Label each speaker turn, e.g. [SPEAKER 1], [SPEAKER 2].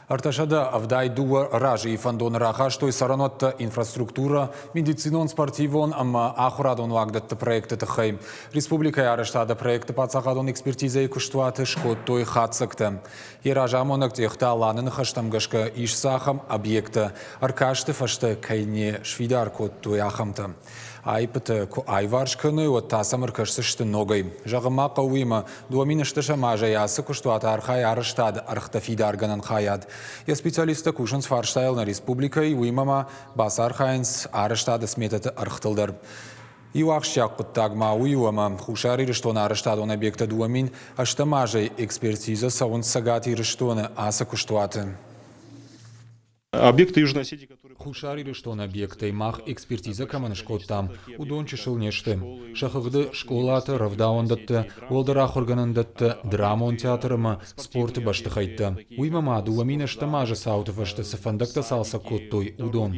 [SPEAKER 1] Арташада авдай дуа ражи и фандон рахаш, той саранотта инфраструктура, медицинон спортивон, ама ахурадон вагдатта проекта тахай. Республика арештада проекта пацахадон экспертиза и куштуаты шкот той хатсакта. И ражамонак техта ланын хаштамгашка ишсахам объекта. Аркашты фашта кайне швидар кот той ахамта. Айпыты ку айваршканы от тасам аркашсышты ногай. Жағыма қауима дуаминыштыша мажа ясы куштуаты архай арештада архтафидарганан хаяд. Я специалиста кушанс фарштайл на республика и уимама басар хайнс арештада сметаты архтылдар. И уақшяк пыттагма уюама хушари рештона арештадон объекта дуамин ашта мажай экспертиза саун сагати рештона аса куштуаты.
[SPEAKER 2] Объекты Южной Осетии, которые...
[SPEAKER 1] Хушари рештон объекта и мах экспертиза каманышкот там. Удон чешил нешты. Шахыгды школаты равдаондатты, олдарах органандатты, драмон театрыма, спорты башты хайтты. Уймама дуамина штамажа саутывашты сафандакта салса коттой удон.